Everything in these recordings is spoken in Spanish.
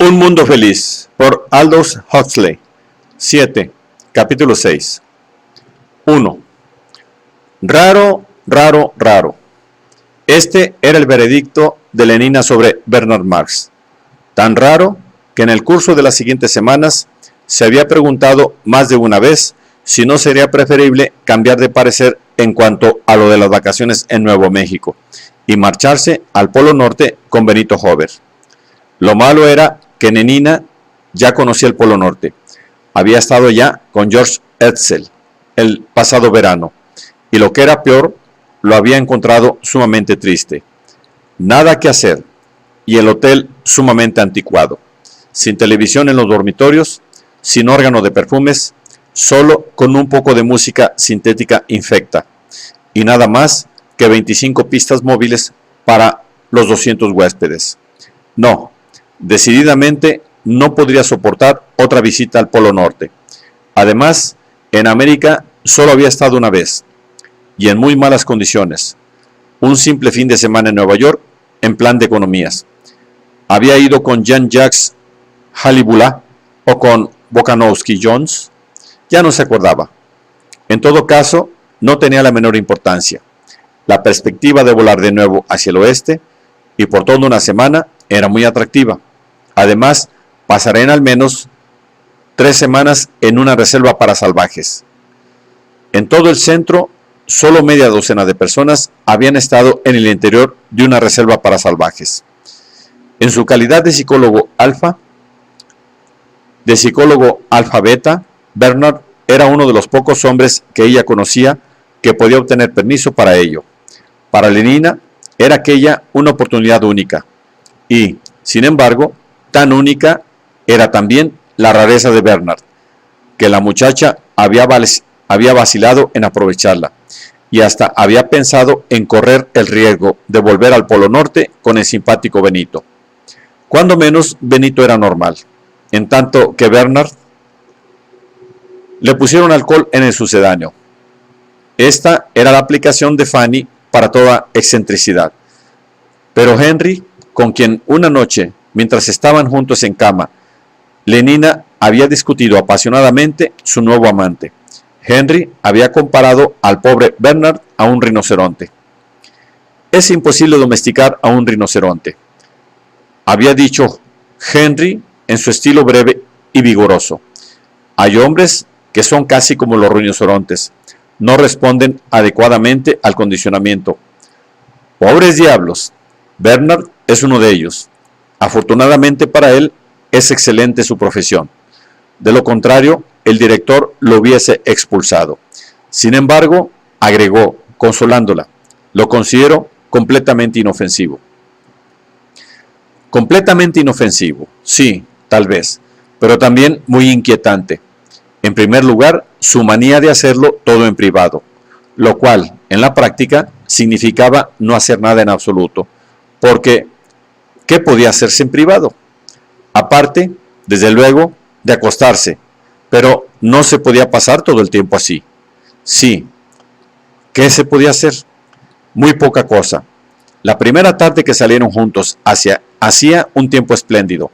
Un mundo feliz, por Aldous Huxley. 7. Capítulo 6. 1. Raro, raro, raro. Este era el veredicto de Lenina sobre Bernard Marx. Tan raro que en el curso de las siguientes semanas se había preguntado más de una vez si no sería preferible cambiar de parecer en cuanto a lo de las vacaciones en Nuevo México y marcharse al Polo Norte con Benito Hover. Lo malo era que Lenina ya conocía el Polo Norte. Había estado ya con George Edsel el pasado verano, y lo que era peor, lo había encontrado sumamente triste. Nada que hacer, y el hotel sumamente anticuado, sin televisión en los dormitorios, sin órgano de perfumes, solo con un poco de música sintética infecta, y nada más que 25 pistas móviles para los 200 huéspedes. No, decididamente no podría soportar otra visita al Polo Norte. Además, en América solo había estado una vez, y en muy malas condiciones. Un simple fin de semana en Nueva York, en plan de economías. Había ido con Jean-Jacques Halibula o con Bokanowski Jones, ya no se acordaba. En todo caso, no tenía la menor importancia. La perspectiva de volar de nuevo hacia el oeste, y por toda una semana, era muy atractiva. Además, pasarían al menos 3 semanas en una reserva para salvajes. En todo el centro, solo media docena de personas habían estado en el interior de una reserva para salvajes. En su calidad de psicólogo alfa-beta, Bernard era uno de los pocos hombres que ella conocía que podía obtener permiso para ello. Para Lenina era aquella una oportunidad única, y, sin embargo, tan única era también la rareza de Bernard, que la muchacha había vacilado en aprovecharla, y hasta había pensado en correr el riesgo de volver al Polo Norte con el simpático Benito. Cuando menos, Benito era normal, en tanto que Bernard le pusieron alcohol en el sucedáneo. Esta era la aplicación de Fanny para toda excentricidad. Pero Henry, con quien una noche, mientras estaban juntos en cama, Lenina había discutido apasionadamente su nuevo amante. Henry había comparado al pobre Bernard a un rinoceronte. Es imposible domesticar a un rinoceronte, había dicho Henry en su estilo breve y vigoroso. Hay hombres que son casi como los rinocerontes, no responden adecuadamente al condicionamiento. Pobres diablos, Bernard es uno de ellos. Afortunadamente para él, es excelente su profesión. De lo contrario, el director lo hubiese expulsado. Sin embargo, agregó, consolándola, lo considero completamente inofensivo. Completamente inofensivo, sí, tal vez, pero también muy inquietante. En primer lugar, su manía de hacerlo todo en privado, lo cual, en la práctica, significaba no hacer nada en absoluto, porque ¿qué podía hacerse en privado? Aparte, desde luego, de acostarse, pero no se podía pasar todo el tiempo así. Sí, ¿qué se podía hacer? Muy poca cosa. La primera tarde que salieron juntos hacía un tiempo espléndido.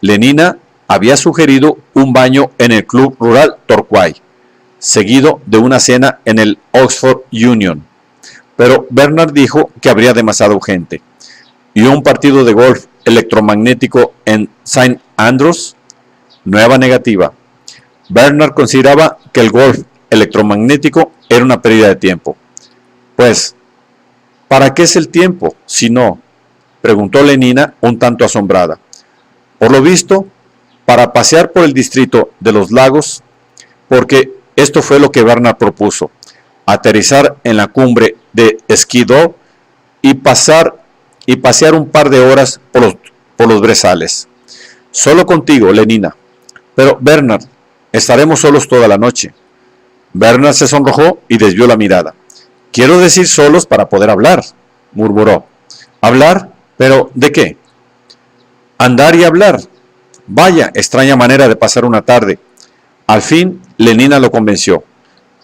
Lenina había sugerido un baño en el Club Rural Torquay, seguido de una cena en el Oxford Union. Pero Bernard dijo que habría demasiada gente. Y un partido de golf electromagnético en St. Andrews, nueva negativa. Bernard consideraba que el golf electromagnético era una pérdida de tiempo. Pues, ¿para qué es el tiempo si no? Preguntó Lenina un tanto asombrada. Por lo visto, para pasear por el distrito de los lagos, porque esto fue lo que Bernard propuso, aterrizar en la cumbre de Skidoo y pasear un par de horas por los brezales. Solo contigo, Lenina. Pero Bernard, estaremos solos toda la noche. Bernard se sonrojó y desvió la mirada. Quiero decir solos para poder hablar, murmuró. ¿Hablar? ¿Pero de qué? Andar y hablar. Vaya, extraña manera de pasar una tarde. Al fin, Lenina lo convenció,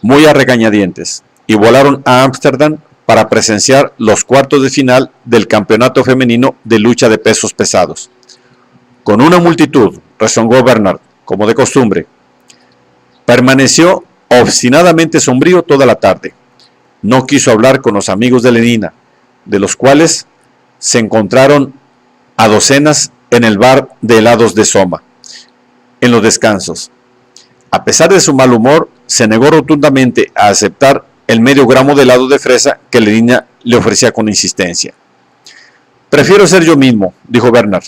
muy a regañadientes, y volaron a Ámsterdam para presenciar los cuartos de final del campeonato femenino de lucha de pesos pesados. Con una multitud, rezongó Bernard, como de costumbre. Permaneció obstinadamente sombrío toda la tarde. No quiso hablar con los amigos de Lenina, de los cuales se encontraron a docenas en el bar de helados de Soma, en los descansos. A pesar de su mal humor, se negó rotundamente a aceptar el medio gramo de helado de fresa que Lenina le ofrecía con insistencia. Prefiero ser yo mismo, dijo Bernard,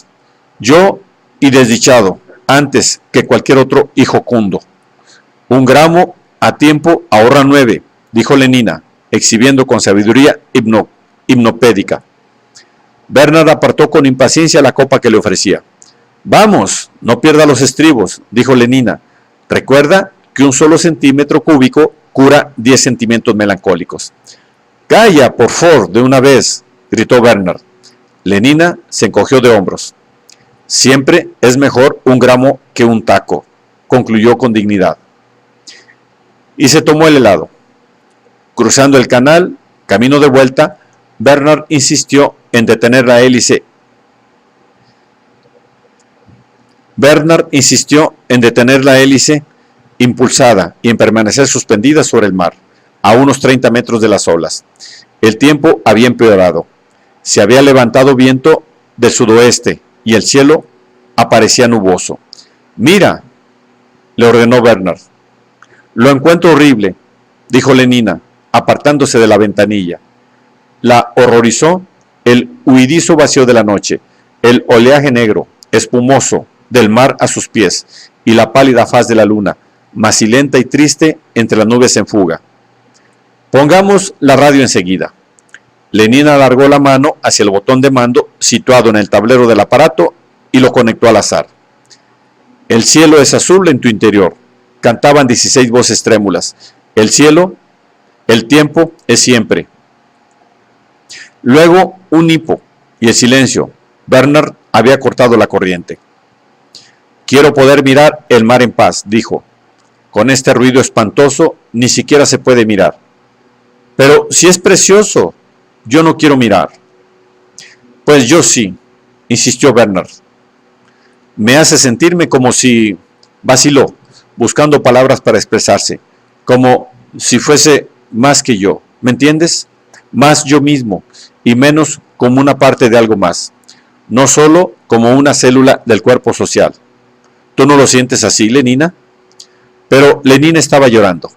yo y desdichado, antes que cualquier otro hijocundo. 1 gramo a tiempo ahorra 9, dijo Lenina, exhibiendo con sabiduría hipnopédica. Bernard apartó con impaciencia la copa que le ofrecía. Vamos, no pierda los estribos, dijo Lenina. Recuerda que un solo centímetro cúbico cura 10 sentimientos melancólicos. Calla, por favor, de una vez, gritó Bernard. Lenina se encogió de hombros. Siempre es mejor 1 gramo que un taco, concluyó con dignidad. Y se tomó el helado. Cruzando el canal, camino de vuelta, Bernard insistió en detener la hélice. Impulsada y en permanecer suspendida sobre el mar, a unos 30 metros de las olas. El tiempo había empeorado. Se había levantado viento del sudoeste y el cielo aparecía nuboso. Mira, le ordenó Bernard. Lo encuentro horrible, dijo Lenina, apartándose de la ventanilla. La horrorizó el huidizo vacío de la noche, el oleaje negro, espumoso, del mar a sus pies, y la pálida faz de la luna, macilenta y triste entre las nubes en fuga. Pongamos la radio enseguida. Lenina alargó la mano hacia el botón de mando situado en el tablero del aparato y lo conectó al azar. El cielo es azul en tu interior, cantaban 16 voces trémulas. El cielo, el tiempo es siempre. Luego un hipo y el silencio. Bernard había cortado la corriente. Quiero poder mirar el mar en paz, dijo. Con este ruido espantoso ni siquiera se puede mirar. Pero si es precioso, yo no quiero mirar. Pues yo sí, insistió Bernard. Me hace sentirme como si... Vaciló, buscando palabras para expresarse, como si fuese más que yo, ¿me entiendes? Más yo mismo, y menos como una parte de algo más, no solo como una célula del cuerpo social. ¿Tú no lo sientes así, Lenina? Pero Lenina estaba llorando.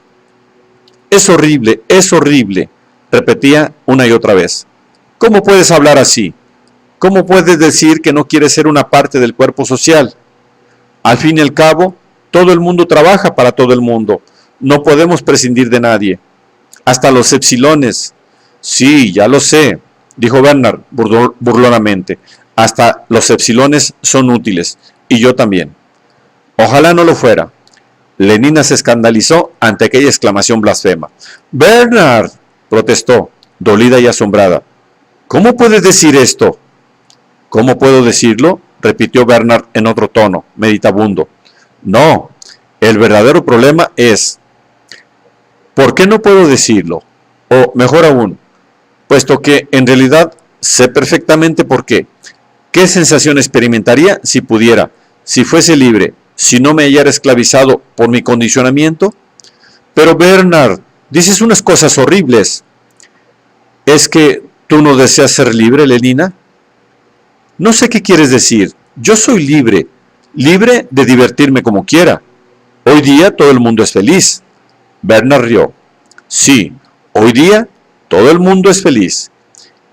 Es horrible, repetía una y otra vez. ¿Cómo puedes hablar así? ¿Cómo puedes decir que no quieres ser una parte del cuerpo social? Al fin y al cabo, todo el mundo trabaja para todo el mundo. No podemos prescindir de nadie. Hasta los epsilones. Sí, ya lo sé, dijo Bernard burlonamente. Hasta los epsilones son útiles, y yo también. Ojalá no lo fuera. Lenina se escandalizó ante aquella exclamación blasfema. ¡Bernard!, protestó, dolida y asombrada. ¿Cómo puedes decir esto? ¿Cómo puedo decirlo?, repitió Bernard en otro tono, meditabundo. No, el verdadero problema es... ¿Por qué no puedo decirlo? O mejor aún, puesto que en realidad sé perfectamente por qué. ¿Qué sensación experimentaría si pudiera, si fuese libre, si no me hallara esclavizado por mi condicionamiento? Pero Bernard, dices unas cosas horribles. ¿Es que tú no deseas ser libre, Lenina? No sé qué quieres decir. Yo soy libre, libre de divertirme como quiera. Hoy día todo el mundo es feliz. Bernard rió. Sí, hoy día todo el mundo es feliz.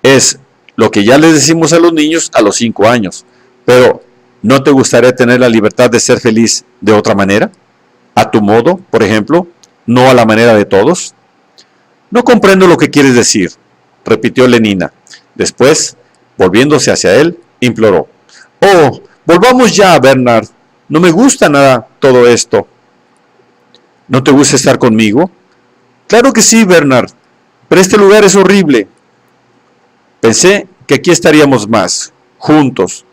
Es lo que ya les decimos a los niños a los 5 años. Pero, ¿no te gustaría tener la libertad de ser feliz de otra manera? ¿A tu modo, por ejemplo? ¿No a la manera de todos? No comprendo lo que quieres decir, repitió Lenina. Después, volviéndose hacia él, imploró. Oh, volvamos ya, Bernard. No me gusta nada todo esto. ¿No te gusta estar conmigo? Claro que sí, Bernard, pero este lugar es horrible. Pensé que aquí estaríamos más, juntos,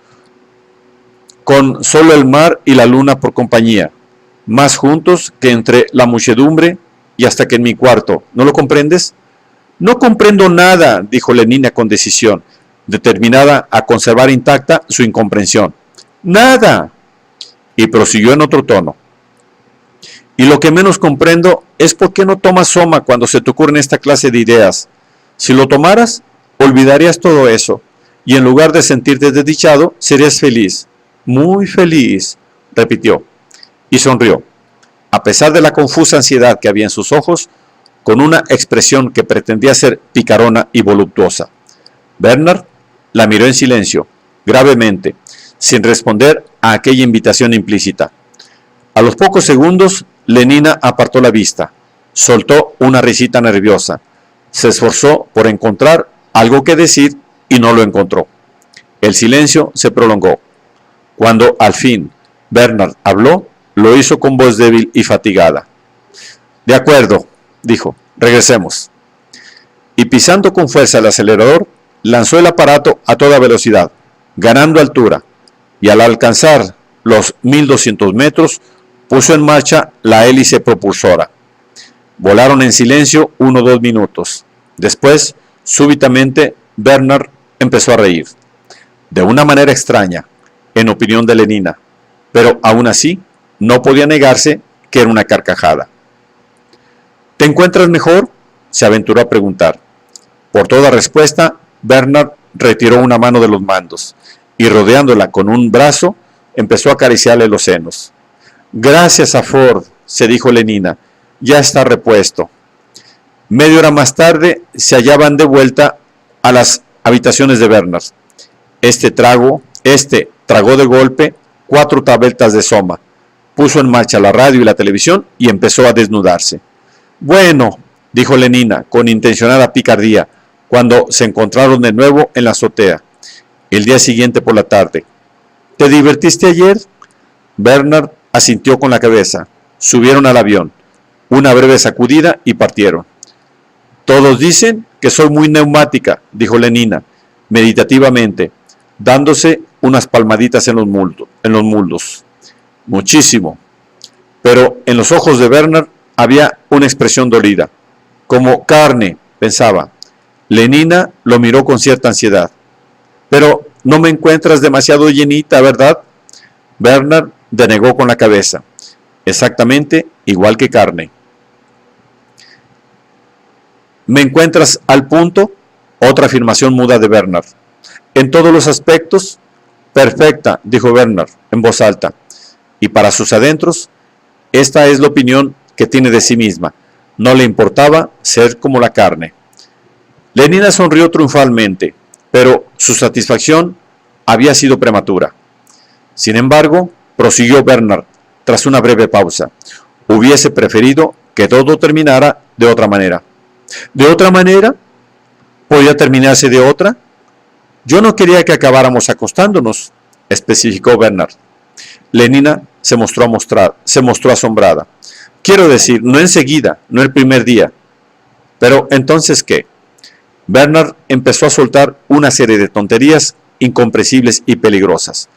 con solo el mar y la luna por compañía, más juntos que entre la muchedumbre y hasta que en mi cuarto. ¿No lo comprendes? No comprendo nada, dijo Lenina con decisión, determinada a conservar intacta su incomprensión. Nada. Y prosiguió en otro tono. Y lo que menos comprendo es por qué no tomas Soma cuando se te ocurren esta clase de ideas. Si lo tomaras, olvidarías todo eso, y en lugar de sentirte desdichado, serías feliz. Muy feliz, repitió, y sonrió, a pesar de la confusa ansiedad que había en sus ojos, con una expresión que pretendía ser picarona y voluptuosa. Bernard la miró en silencio, gravemente, sin responder a aquella invitación implícita. A los pocos segundos, Lenina apartó la vista, soltó una risita nerviosa, se esforzó por encontrar algo que decir y no lo encontró. El silencio se prolongó. Cuando al fin Bernard habló, lo hizo con voz débil y fatigada. De acuerdo, dijo, regresemos. Y pisando con fuerza el acelerador, lanzó el aparato a toda velocidad, ganando altura, y al alcanzar los 1200 metros, puso en marcha la hélice propulsora. Volaron en silencio 1 o 2 minutos. Después, súbitamente, Bernard empezó a reír. De una manera extraña, en opinión de Lenina, pero aún así no podía negarse que era una carcajada. ¿Te encuentras mejor?, se aventuró a preguntar. Por toda respuesta, Bernard retiró una mano de los mandos y, rodeándola con un brazo, empezó a acariciarle los senos. Gracias a Ford, se dijo Lenina, ya está repuesto. Media hora más tarde se hallaban de vuelta a las habitaciones de Bernard. Este tragó de golpe 4 tabletas de Soma, puso en marcha la radio y la televisión y empezó a desnudarse. Bueno, dijo Lenina con intencionada picardía, cuando se encontraron de nuevo en la azotea, el día siguiente por la tarde. ¿Te divertiste ayer? Bernard asintió con la cabeza. Subieron al avión, una breve sacudida y partieron. Todos dicen que soy muy neumática, dijo Lenina, meditativamente, dándose unas palmaditas en los muslos. Muchísimo. Pero en los ojos de Bernard había una expresión dolida. Como carne, pensaba. Lenina lo miró con cierta ansiedad. Pero no me encuentras demasiado llenita, ¿verdad? Bernard denegó con la cabeza. Exactamente igual que carne. ¿Me encuentras al punto? Otra afirmación muda de Bernard. En todos los aspectos, perfecta, dijo Bernard en voz alta. Y para sus adentros, esta es la opinión que tiene de sí misma. No le importaba ser como la carne. Lenina sonrió triunfalmente, pero su satisfacción había sido prematura. Sin embargo, prosiguió Bernard, tras una breve pausa, hubiese preferido que todo terminara de otra manera. ¿De otra manera? ¿Podía terminarse de otra? Yo no quería que acabáramos acostándonos, especificó Bernard. Lenina se mostró asombrada. Quiero decir, no enseguida, no el primer día. Pero, ¿entonces qué? Bernard empezó a soltar una serie de tonterías incomprensibles y peligrosas.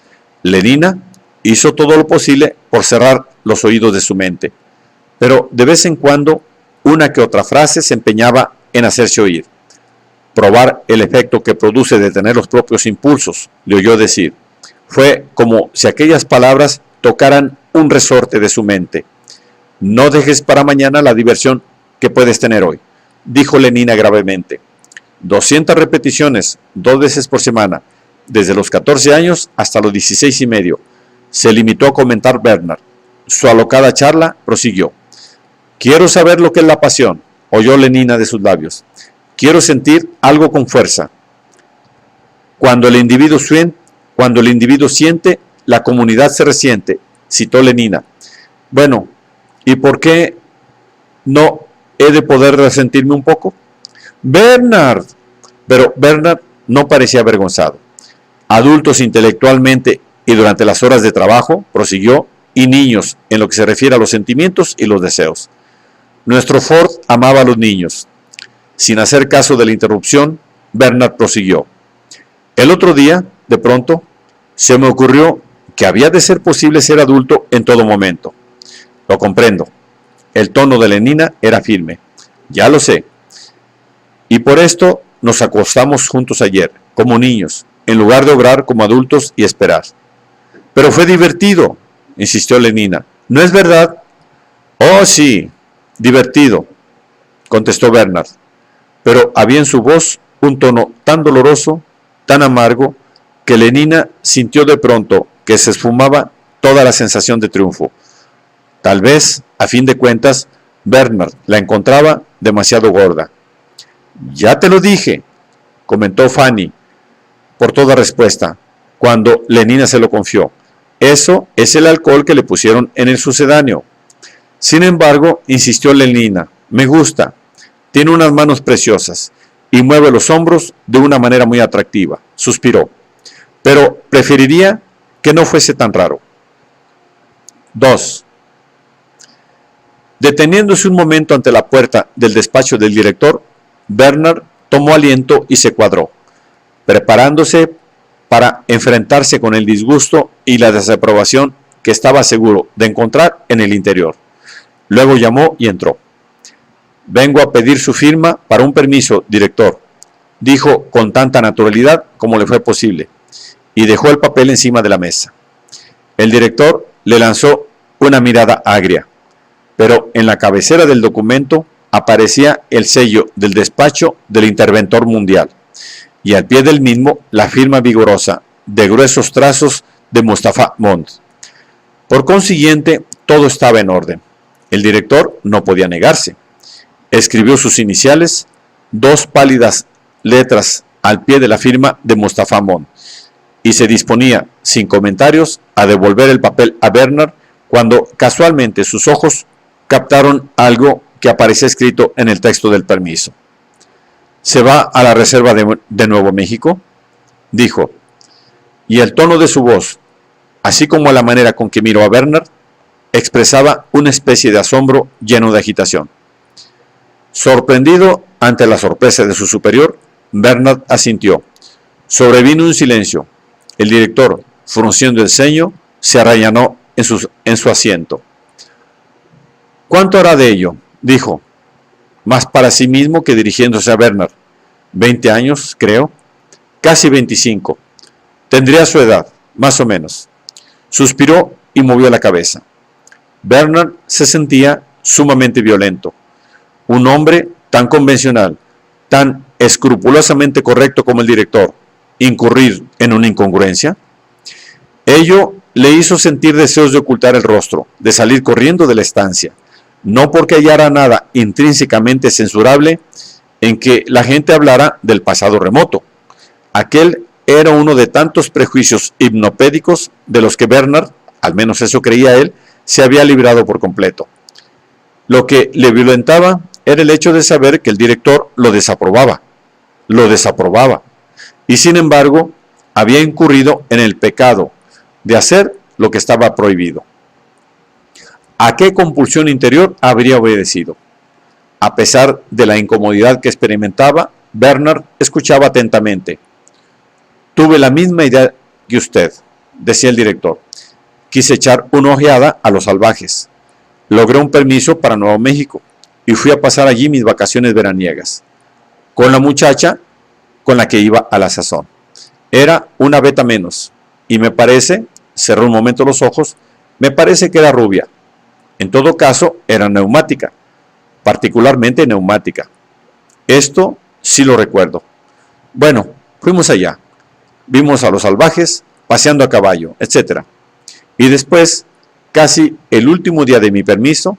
Lenina hizo todo lo posible por cerrar los oídos de su mente, pero de vez en cuando una que otra frase se empeñaba en hacerse oír. Probar el efecto que produce detener los propios impulsos, le oyó decir. Fue como si aquellas palabras tocaran un resorte de su mente. No dejes para mañana la diversión que puedes tener hoy, dijo Lenina gravemente. 200 repeticiones, 2 veces por semana, desde los 14 años hasta los 16 y medio, se limitó a comentar Bernard. Su alocada charla prosiguió. Quiero saber lo que es la pasión, oyó Lenina de sus labios. Quiero sentir algo con fuerza. Cuando el individuo siente, la comunidad se resiente, citó Lenina. Bueno, ¿y por qué no he de poder resentirme un poco? Bernard. Pero Bernard no parecía avergonzado. Adultos intelectualmente y durante las horas de trabajo, prosiguió, y niños en lo que se refiere a los sentimientos y los deseos. Nuestro Ford amaba a los niños. Sin hacer caso de la interrupción, Bernard prosiguió. El otro día, de pronto, se me ocurrió que había de ser posible ser adulto en todo momento. Lo comprendo. El tono de Lenina era firme. Ya lo sé. Y por esto nos acostamos juntos ayer, como niños, en lugar de obrar como adultos y esperar. Pero fue divertido, insistió Lenina. ¿No es verdad? Oh, sí, divertido, contestó Bernard. Pero había en su voz un tono tan doloroso, tan amargo, que Lenina sintió de pronto que se esfumaba toda la sensación de triunfo. Tal vez, a fin de cuentas, Bernard la encontraba demasiado gorda. Ya te lo dije, comentó Fanny, por toda respuesta, cuando Lenina se lo confió. Eso es el alcohol que le pusieron en el sucedáneo. Sin embargo, insistió Lenina, me gusta, tiene unas manos preciosas y mueve los hombros de una manera muy atractiva. Suspiró, pero preferiría que no fuese tan raro. 2. Deteniéndose un momento ante la puerta del despacho del director, Bernard tomó aliento y se cuadró, preparándose para enfrentarse con el disgusto y la desaprobación que estaba seguro de encontrar en el interior. Luego llamó y entró. Vengo a pedir su firma para un permiso, director, dijo con tanta naturalidad como le fue posible, y dejó el papel encima de la mesa. El director le lanzó una mirada agria, pero en la cabecera del documento aparecía el sello del despacho del interventor mundial, y al pie del mismo la firma vigorosa, de gruesos trazos, de Mostafa Mond. Por consiguiente, todo estaba en orden. El director no podía negarse. Escribió sus iniciales, 2 pálidas letras al pie de la firma de Mostafa Mond, y se disponía, sin comentarios, a devolver el papel a Bernard cuando casualmente sus ojos captaron algo que aparecía escrito en el texto del permiso. ¿Se va a la reserva de Nuevo México?, dijo, y el tono de su voz, así como la manera con que miró a Bernard, expresaba una especie de asombro lleno de agitación. Sorprendido ante la sorpresa de su superior, Bernard asintió. Sobrevino un silencio. El director, frunciendo el ceño, se arrellanó en su asiento. ¿Cuánto hará de ello?, dijo, más para sí mismo que dirigiéndose a Bernard. 20 años, creo. Casi 25. Tendría su edad, más o menos. Suspiró y movió la cabeza. Bernard se sentía sumamente violento. Un hombre tan convencional, tan escrupulosamente correcto como el director, incurrir en una incongruencia. Ello le hizo sentir deseos de ocultar el rostro, de salir corriendo de la estancia, no porque hallara nada intrínsecamente censurable en que la gente hablara del pasado remoto. Aquel era uno de tantos prejuicios hipnopédicos de los que Bernard, al menos eso creía él, se había librado por completo. Lo que le violentaba era el hecho de saber que el director lo desaprobaba, y sin embargo había incurrido en el pecado de hacer lo que estaba prohibido. ¿A qué compulsión interior habría obedecido? A pesar de la incomodidad que experimentaba, Bernard escuchaba atentamente. Tuve la misma idea que usted, decía el director. Quise echar una ojeada a los salvajes. Logré un permiso para Nuevo México y fui a pasar allí mis vacaciones veraniegas, con la muchacha con la que iba a la sazón. Era una beta menos, y me parece, cerró un momento los ojos, me parece que era rubia. En todo caso, era neumática, particularmente neumática. Esto sí lo recuerdo. Bueno, fuimos allá, vimos a los salvajes paseando a caballo, etc. Y después, casi el último día de mi permiso,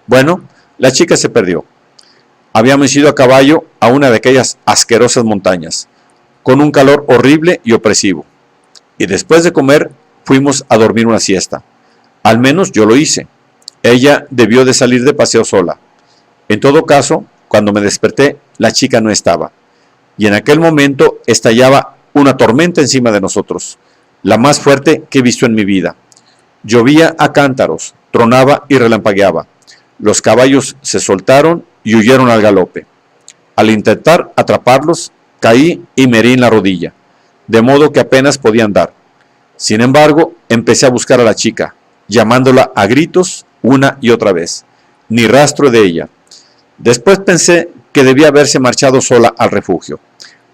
bueno, la chica se perdió. Habíamos ido a caballo a una de aquellas asquerosas montañas, con un calor horrible y opresivo. Y después de comer, fuimos a dormir una siesta. Al menos yo lo hice. Ella debió de salir de paseo sola. En todo caso, cuando me desperté, la chica no estaba. Y en aquel momento estallaba una tormenta encima de nosotros, la más fuerte que he visto en mi vida. Llovía a cántaros, tronaba y relampagueaba. Los caballos se soltaron y huyeron al galope. Al intentar atraparlos, caí y me herí en la rodilla, de modo que apenas podía andar. Sin embargo, empecé a buscar a la chica, llamándola a gritos una y otra vez. Ni rastro de ella. Después pensé que debía haberse marchado sola al refugio.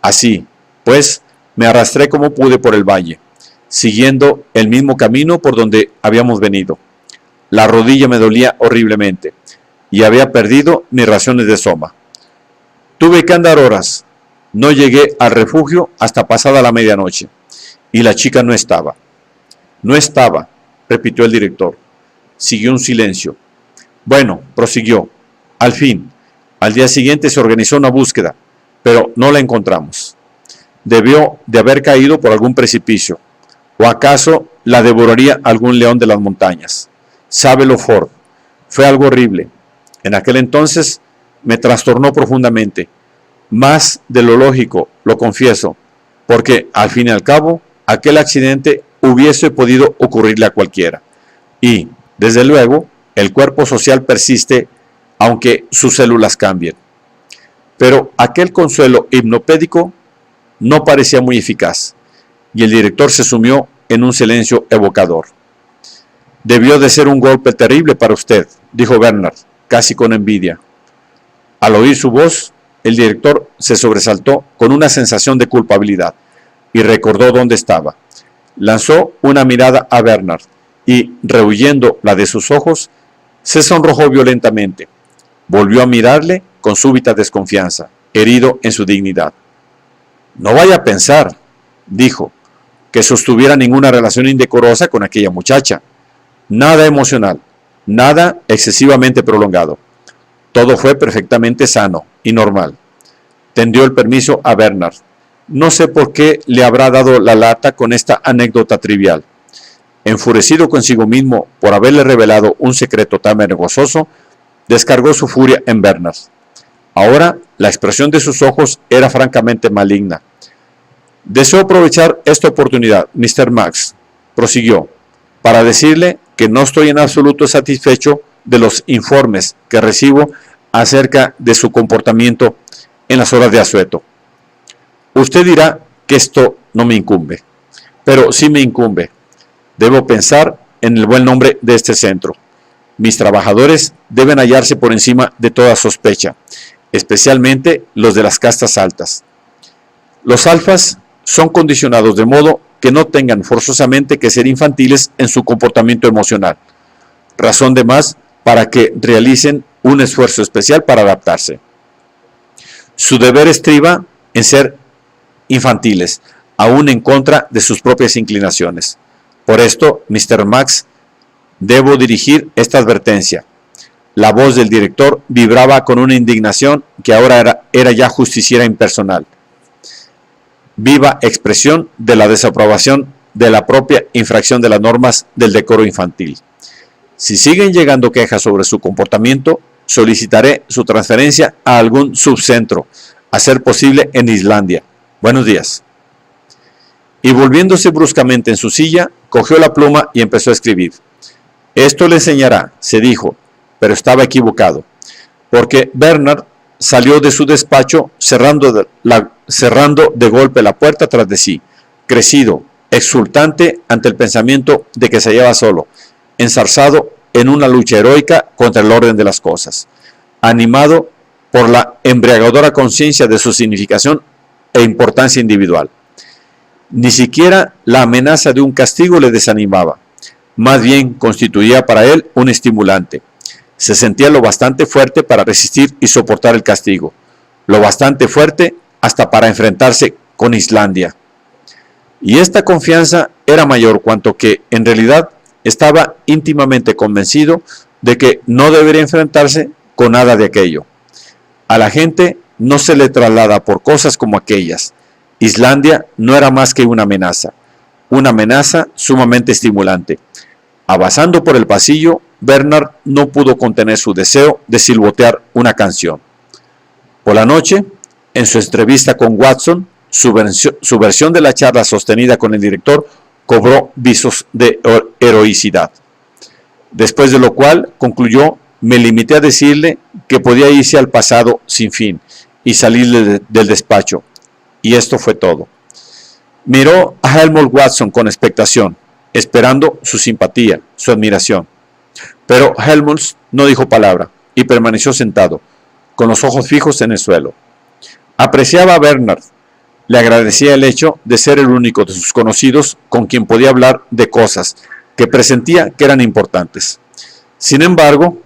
Así, pues, me arrastré como pude por el valle, siguiendo el mismo camino por donde habíamos venido. La rodilla me dolía horriblemente y había perdido mis raciones de soma. Tuve que andar horas. No llegué al refugio hasta pasada la medianoche y la chica no estaba. No estaba, repitió el director. Siguió un silencio. Bueno, prosiguió. Al fin, al día siguiente se organizó una búsqueda, pero no la encontramos. Debió de haber caído por algún precipicio, o acaso la devoraría algún león de las montañas. Sábelo, Ford. Fue algo horrible. En aquel entonces me trastornó profundamente, más de lo lógico, lo confieso, porque al fin y al cabo, aquel accidente hubiese podido ocurrirle a cualquiera. Y, desde luego, el cuerpo social persiste aunque sus células cambien. Pero aquel consuelo hipnopédico no parecía muy eficaz, y el director se sumió en un silencio evocador. Debió de ser un golpe terrible para usted, dijo Bernard, casi con envidia. Al oír su voz, el director se sobresaltó con una sensación de culpabilidad y recordó dónde estaba. Lanzó una mirada a Bernard y, rehuyendo la de sus ojos, se sonrojó violentamente. Volvió a mirarle con súbita desconfianza, herido en su dignidad. No vaya a pensar, dijo, que sostuviera ninguna relación indecorosa con aquella muchacha. Nada emocional, nada excesivamente prolongado. Todo fue perfectamente sano y normal. Tendió el permiso a Bernard. No sé por qué le habrá dado la lata con esta anécdota trivial. Enfurecido consigo mismo por haberle revelado un secreto tan vergonzoso, descargó su furia en Bernard. Ahora la expresión de sus ojos era francamente maligna. Deseo aprovechar esta oportunidad, Mr. Max, prosiguió, para decirle que no estoy en absoluto satisfecho de los informes que recibo acerca de su comportamiento en las horas de asueto. Usted dirá que esto no me incumbe, pero sí me incumbe. Debo pensar en el buen nombre de este centro. Mis trabajadores deben hallarse por encima de toda sospecha, especialmente los de las castas altas. Los alfas son condicionados de modo que no tengan forzosamente que ser infantiles en su comportamiento emocional, razón de más para que realicen un esfuerzo especial para adaptarse. Su deber estriba en ser infantiles, aún en contra de sus propias inclinaciones. Por esto, Mr. Max, debo dirigir esta advertencia. La voz del director vibraba con una indignación que ahora era ya justiciera impersonal. Viva expresión de la desaprobación de la propia infracción de las normas del decoro infantil. Si siguen llegando quejas sobre su comportamiento, solicitaré su transferencia a algún subcentro, a ser posible en Islandia. Buenos días. Y volviéndose bruscamente en su silla, cogió la pluma y empezó a escribir. Esto le enseñará, se dijo, pero estaba equivocado, porque Bernard salió de su despacho cerrando de golpe la puerta tras de sí, crecido, exultante ante el pensamiento de que se hallaba solo, enzarzado en una lucha heroica contra el orden de las cosas, animado por la embriagadora conciencia de su significación e importancia individual. Ni siquiera la amenaza de un castigo le desanimaba, más bien constituía para él un estimulante. Se sentía lo bastante fuerte para resistir y soportar el castigo, lo bastante fuerte hasta para enfrentarse con Islandia. Y esta confianza era mayor cuanto que, en realidad, estaba íntimamente convencido de que no debería enfrentarse con nada de aquello. A la gente no se le traslada por cosas como aquellas. Islandia no era más que una amenaza sumamente estimulante. Avanzando por el pasillo, Bernard no pudo contener su deseo de silbotear una canción. Por la noche, en su entrevista con Watson, su versión de la charla sostenida con el director cobró visos de heroicidad. Después de lo cual, concluyó, me limité a decirle que podía irse al pasado sin fin y salir del despacho. Y esto fue todo. Miró a Helmut Watson con expectación, esperando su simpatía, su admiración. Pero Helmut no dijo palabra y permaneció sentado, con los ojos fijos en el suelo. Apreciaba a Bernard, Le agradecía el hecho de ser el único de sus conocidos con quien podía hablar de cosas que presentía que eran importantes. Sin embargo,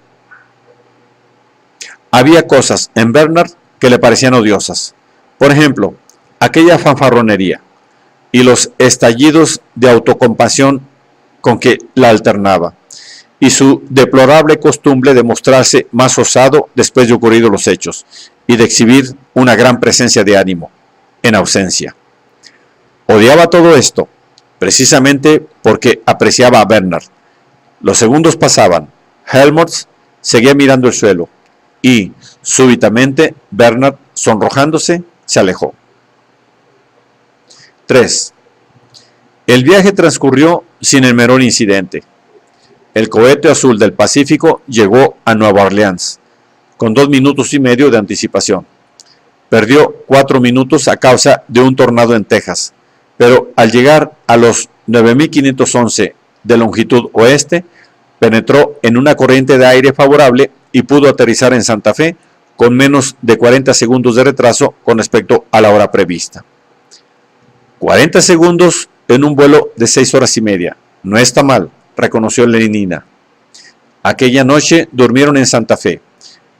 había cosas en Bernard que le parecían odiosas. Por ejemplo, aquella fanfarronería y los estallidos de autocompasión con que la alternaba, y su deplorable costumbre de mostrarse más osado después de ocurridos los hechos, y de exhibir una gran presencia de ánimo, en ausencia. Odiaba todo esto, precisamente porque apreciaba a Bernard. Los segundos pasaban, Helmholtz seguía mirando el suelo, y, súbitamente, Bernard, sonrojándose, se alejó. 3. El viaje transcurrió sin el menor incidente. El cohete azul del Pacífico llegó a Nueva Orleans, con 2 minutos y medio de anticipación. Perdió 4 minutos a causa de un tornado en Texas, pero al llegar a los 9.511 de longitud oeste, penetró en una corriente de aire favorable y pudo aterrizar en Santa Fe con menos de 40 segundos de retraso con respecto a la hora prevista. 40 segundos en un vuelo de 6 horas y media. No está mal, reconoció Lenina. Aquella noche durmieron en Santa Fe.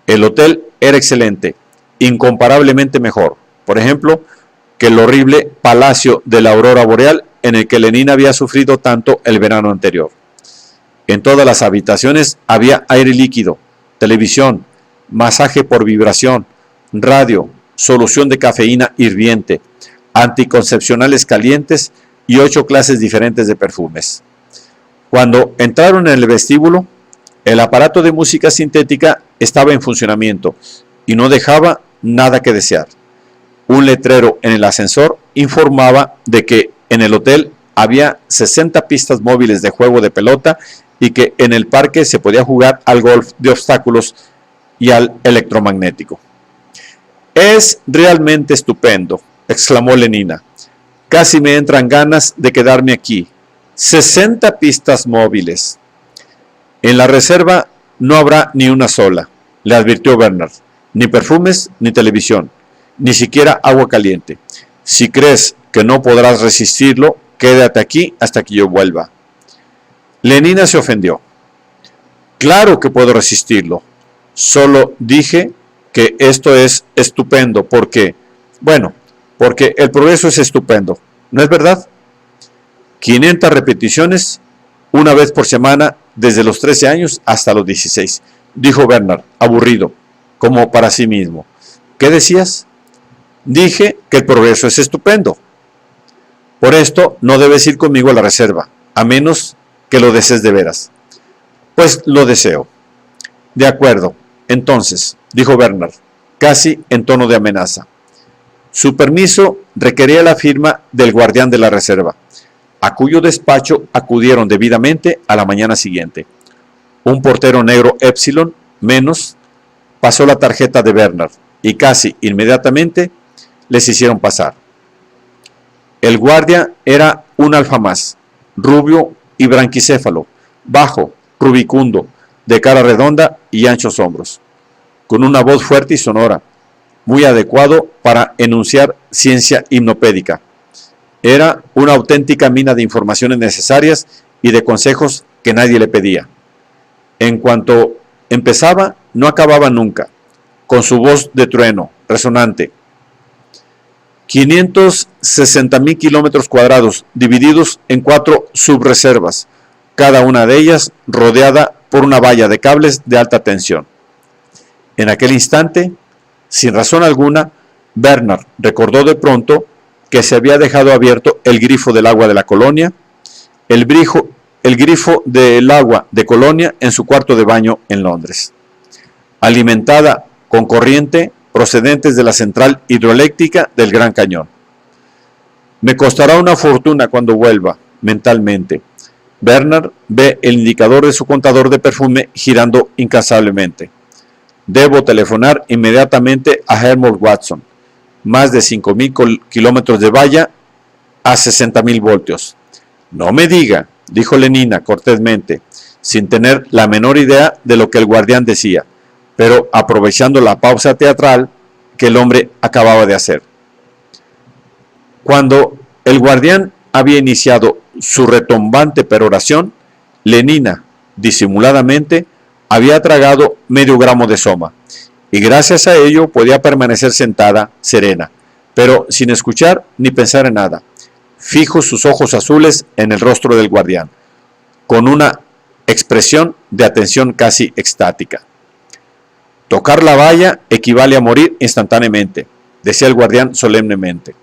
El hotel era excelente, incomparablemente mejor, por ejemplo, que el horrible Palacio de la Aurora Boreal en el que Lenin había sufrido tanto el verano anterior. En todas las habitaciones había aire líquido, televisión, masaje por vibración, radio, solución de cafeína hirviente, anticoncepcionales calientes y 8 clases diferentes de perfumes. Cuando entraron en el vestíbulo, el aparato de música sintética estaba en funcionamiento y no dejaba nada que desear. Un letrero en el ascensor informaba de que en el hotel había 60 pistas móviles de juego de pelota y que en el parque se podía jugar al golf de obstáculos y al electromagnético. «Es realmente estupendo», exclamó Lenina. «Casi me entran ganas de quedarme aquí. 60 pistas móviles». «En la reserva no habrá ni una sola», le advirtió Bernard. «Ni perfumes ni televisión, ni siquiera agua caliente. Si crees que no podrás resistirlo, quédate aquí hasta que yo vuelva». Lenina se ofendió. «Claro que puedo resistirlo. Solo dije que esto es estupendo porque, bueno, porque el progreso es estupendo, ¿no es verdad? 500 repeticiones, una vez por semana, desde los 13 años hasta los 16, dijo Bernard, aburrido, como para sí mismo. ¿Qué decías? Dije que el progreso es estupendo. Por esto no debes ir conmigo a la reserva, a menos que lo desees de veras. Pues lo deseo. De acuerdo, entonces, dijo Bernard, casi en tono de amenaza. Su permiso requería la firma del guardián de la reserva, a cuyo despacho acudieron debidamente a la mañana siguiente. Un portero negro Epsilon menos pasó la tarjeta de Bernard y casi inmediatamente les hicieron pasar. El guardia era un alfamás, rubio y branquicéfalo, bajo, rubicundo, de cara redonda y anchos hombros, con una voz fuerte y sonora, muy adecuado para enunciar ciencia hipnopédica. Era una auténtica mina de informaciones necesarias y de consejos que nadie le pedía. En cuanto empezaba, no acababa nunca, con su voz de trueno, resonante. 560.000 kilómetros cuadrados, divididos en 4 subreservas, cada una de ellas rodeada por una valla de cables de alta tensión. En aquel instante, sin razón alguna, Bernard recordó de pronto que se había dejado abierto el grifo del agua de la colonia, el grifo del agua de Colonia en su cuarto de baño en Londres, alimentada con corriente procedentes de la central hidroeléctrica del Gran Cañón. Me costará una fortuna cuando vuelva, mentalmente. Bernard ve el indicador de su contador de perfume girando incansablemente. Debo telefonar inmediatamente a Helmholtz Watson. Más de 5.000 kilómetros de valla a 60.000 voltios. No me diga, dijo Lenina cortésmente, sin tener la menor idea de lo que el guardián decía, pero aprovechando la pausa teatral que el hombre acababa de hacer. Cuando el guardián había iniciado su retumbante peroración, Lenina, disimuladamente, había tragado medio gramo de soma, y gracias a ello podía permanecer sentada, serena, pero sin escuchar ni pensar en nada, fijos sus ojos azules en el rostro del guardián, con una expresión de atención casi extática. Tocar la valla equivale a morir instantáneamente, decía el guardián solemnemente.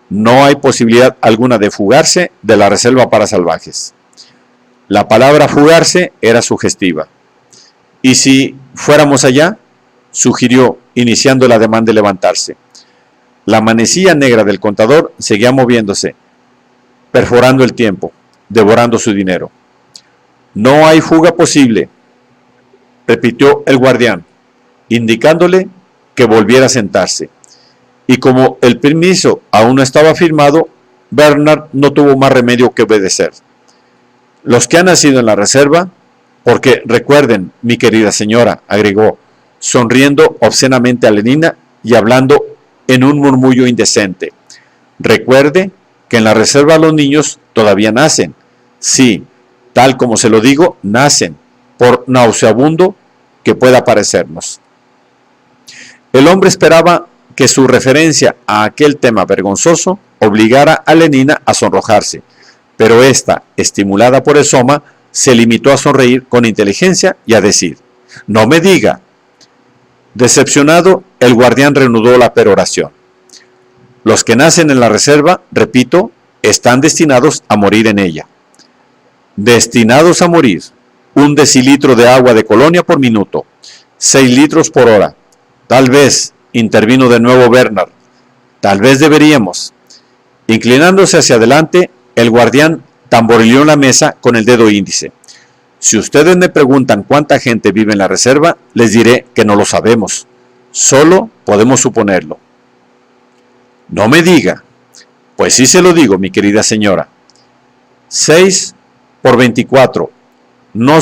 No hay posibilidad alguna de fugarse de la reserva para salvajes. La palabra fugarse era sugestiva. ¿Y si fuéramos allá?, sugirió, iniciando el ademán de levantarse. La manecilla negra del contador seguía moviéndose, perforando el tiempo, devorando su dinero. No hay fuga posible, repitió el guardián, indicándole que volviera a sentarse. Y como el permiso aún no estaba firmado, Bernard no tuvo más remedio que obedecer. Los que han nacido en la reserva, porque recuerden, mi querida señora, agregó, sonriendo obscenamente a Lenina y hablando en un murmullo indecente. Recuerde que en la reserva los niños todavía nacen. Sí, tal como se lo digo, nacen, por nauseabundo que pueda parecernos. El hombre esperaba que su referencia a aquel tema vergonzoso obligara a Lenina a sonrojarse, pero ésta, estimulada por el soma, se limitó a sonreír con inteligencia y a decir, «No me diga». Decepcionado, el guardián reanudó la peroración. Los que nacen en la reserva, repito, están destinados a morir en ella. Destinados a morir. 1 decilitro de agua de colonia por minuto. 6 litros por hora. Tal vez, intervino de nuevo Bernard. Tal vez deberíamos. Inclinándose hacia adelante, el guardián tamborileó en la mesa con el dedo índice. Si ustedes me preguntan cuánta gente vive en la reserva, les diré que no lo sabemos. Solo podemos suponerlo. No me diga. Pues sí se lo digo, mi querida señora. 6 por 24. No,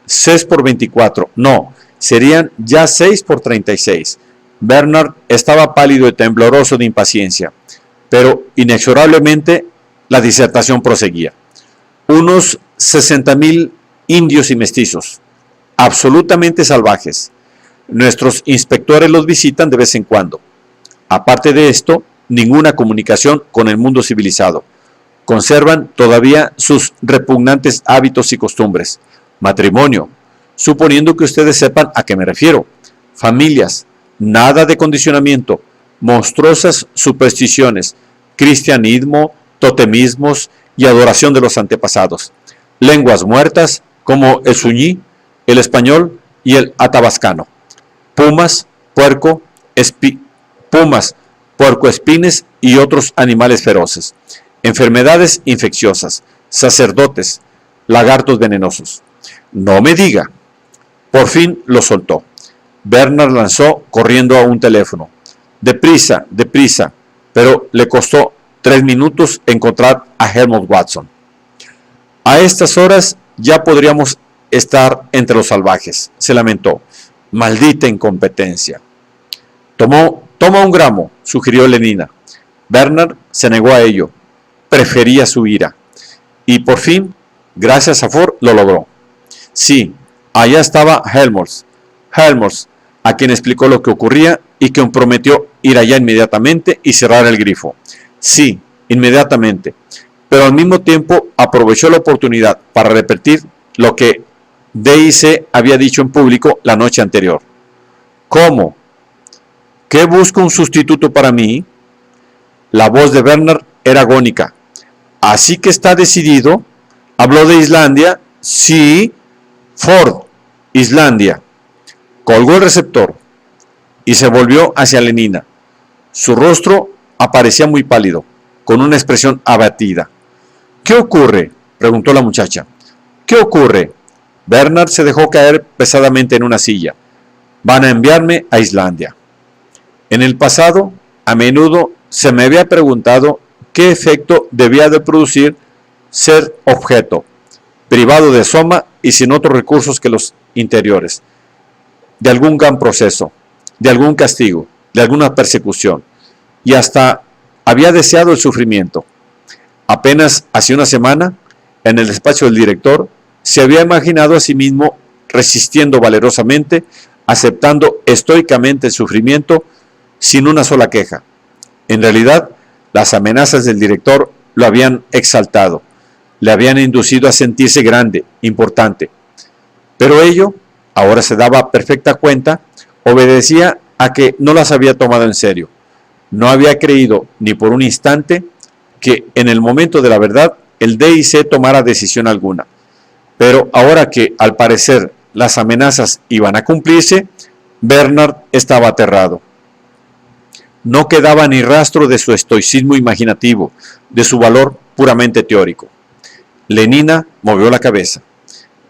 6 por 24. No, serían ya 6 por 36. Bernard estaba pálido y tembloroso de impaciencia, pero inexorablemente la disertación proseguía. Unos 60,000 indios y mestizos, absolutamente salvajes. Nuestros inspectores los visitan de vez en cuando. Aparte de esto, ninguna comunicación con el mundo civilizado. Conservan todavía sus repugnantes hábitos y costumbres. Matrimonio, suponiendo que ustedes sepan a qué me refiero. Familias, nada de condicionamiento, monstruosas supersticiones, cristianismo, totemismos y adoración de los antepasados. Lenguas muertas como el suñí, el español y el atabascano. Pumas, puercoespines y otros animales feroces. Enfermedades infecciosas, sacerdotes, lagartos venenosos. No me diga. Por fin lo soltó. Bernard lanzó corriendo a un teléfono. Deprisa, deprisa, pero le costó 3 minutos encontrar a Helmut Watson. A estas horas ya podríamos estar entre los salvajes, se lamentó. Maldita incompetencia. Toma 1 gramo, sugirió Lenina. Bernard se negó a ello. Prefería su ira. Y por fin, gracias a Ford, lo logró. Sí, allá estaba Helmut, a quien explicó lo que ocurría y quien prometió ir allá inmediatamente y cerrar el grifo. Sí, inmediatamente. Pero al mismo tiempo aprovechó la oportunidad para repetir lo que D.I.C. había dicho en público la noche anterior. ¿Cómo? ¿Qué busca un sustituto para mí? La voz de Bernard era agónica. Así que está decidido. Habló de Islandia. Sí, Ford, Islandia. Colgó el receptor y se volvió hacia Lenina. Su rostro aparecía muy pálido, con una expresión abatida. ¿Qué ocurre?, preguntó la muchacha. ¿Qué ocurre? Bernard se dejó caer pesadamente en una silla. Van a enviarme a Islandia. En el pasado, a menudo se me había preguntado qué efecto debía de producir ser objeto, privado de soma y sin otros recursos que los interiores, de algún gran proceso, de algún castigo, de alguna persecución, y hasta había deseado el sufrimiento. Apenas hace una semana, en el despacho del director, se había imaginado a sí mismo resistiendo valerosamente, aceptando estoicamente el sufrimiento sin una sola queja. En realidad, las amenazas del director lo habían exaltado, le habían inducido a sentirse grande, importante. Pero ello, ahora se daba perfecta cuenta, obedecía a que no las había tomado en serio. No había creído ni por un instante que en el momento de la verdad el DIC tomara decisión alguna. Pero ahora que, al parecer, las amenazas iban a cumplirse, Bernard estaba aterrado. No quedaba ni rastro de su estoicismo imaginativo, de su valor puramente teórico. Lenina movió la cabeza.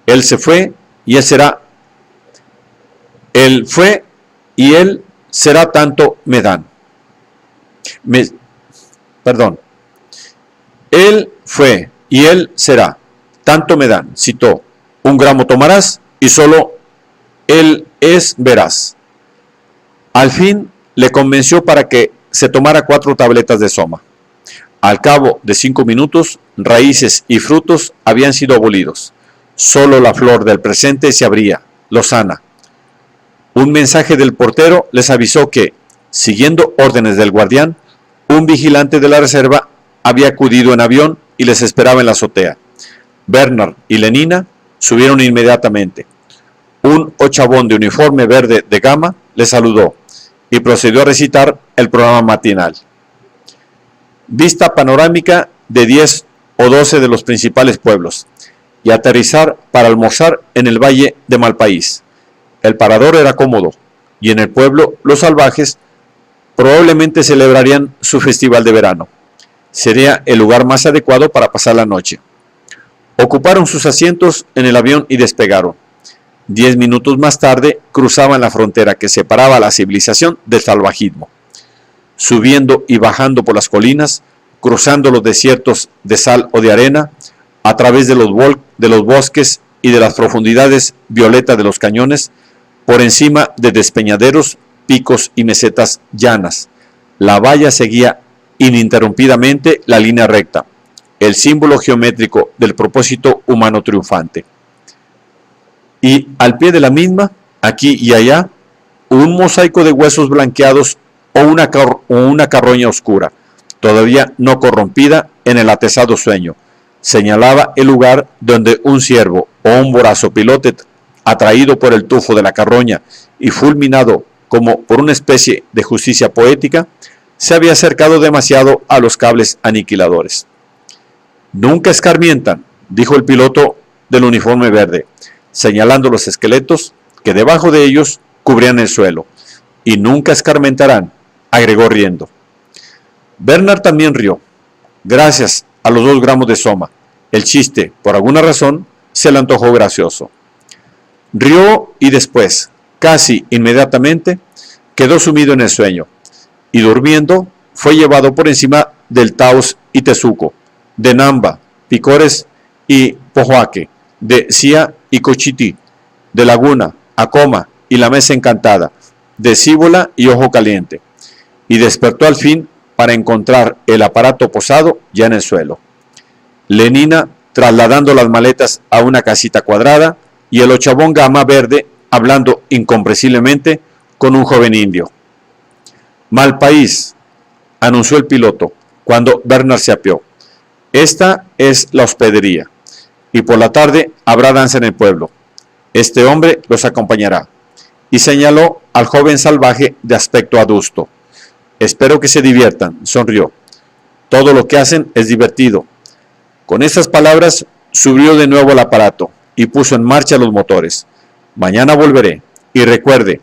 Él se fue y él será. Él fue y él será tanto me dan. Él fue y él será tanto me dan, citó. 1 gramo tomarás y solo él es verás. Al fin le convenció para que se tomara 4 tabletas de soma. Al cabo de 5 minutos, raíces y frutos habían sido abolidos. Solo la flor del presente se abría, lozana. Un mensaje del portero les avisó que, siguiendo órdenes del guardián, un vigilante de la reserva había acudido en avión y les esperaba en la azotea. Bernard y Lenina subieron inmediatamente. Un ochavón de uniforme verde de gama les saludó y procedió a recitar el programa matinal. Vista panorámica de 10 o 12 de los principales pueblos y aterrizar para almorzar en el valle de Malpaís. El parador era cómodo y en el pueblo los salvajes probablemente celebrarían su festival de verano. Sería el lugar más adecuado para pasar la noche. Ocuparon sus asientos en el avión y despegaron. 10 minutos más tarde cruzaban la frontera que separaba a la civilización del salvajismo. Subiendo y bajando por las colinas, cruzando los desiertos de sal o de arena, a través de los bosques y de las profundidades violetas de los cañones, por encima de despeñaderos, picos y mesetas llanas. La valla seguía ininterrumpidamente la línea recta, el símbolo geométrico del propósito humano triunfante. Y al pie de la misma, aquí y allá, un mosaico de huesos blanqueados o una carroña oscura, todavía no corrompida en el atezado sueño, señalaba el lugar donde un ciervo o un vorazo pilote, atraído por el tufo de la carroña y fulminado como por una especie de justicia poética, se había acercado demasiado a los cables aniquiladores. Nunca escarmientan, dijo el piloto del uniforme verde, señalando los esqueletos que debajo de ellos cubrían el suelo, y nunca escarmentarán, agregó riendo. Bernard también rió, gracias a los 2 gramos de soma. El chiste, por alguna razón, se le antojó gracioso. Rió y después, casi inmediatamente, quedó sumido en el sueño, y durmiendo fue llevado por encima del Taos y Tezuco, de Namba, Picores y Pojoaque, de Cia y Cochití, de Laguna, Acoma y la Mesa Encantada, de Cíbola y Ojo Caliente, y despertó al fin para encontrar el aparato posado ya en el suelo. Lenina trasladando las maletas a una casita cuadrada y el ochavón gama verde hablando incomprensiblemente con un joven indio. Malpaís, anunció el piloto cuando Bernard se apeó. Esta es la hospedería y por la tarde habrá danza en el pueblo. Este hombre los acompañará. Y señaló al joven salvaje de aspecto adusto. Espero que se diviertan, sonrió. Todo lo que hacen es divertido. Con estas palabras subió de nuevo el aparato y puso en marcha los motores. Mañana volveré. Y recuerde,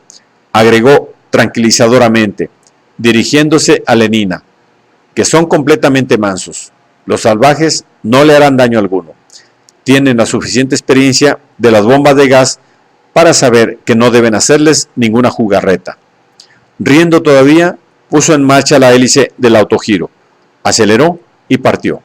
agregó tranquilizadoramente, dirigiéndose a Lenina, que son completamente mansos. Los salvajes no le harán daño alguno. Tienen la suficiente experiencia de las bombas de gas para saber que no deben hacerles ninguna jugarreta. Riendo todavía, puso en marcha la hélice del autogiro, aceleró y partió.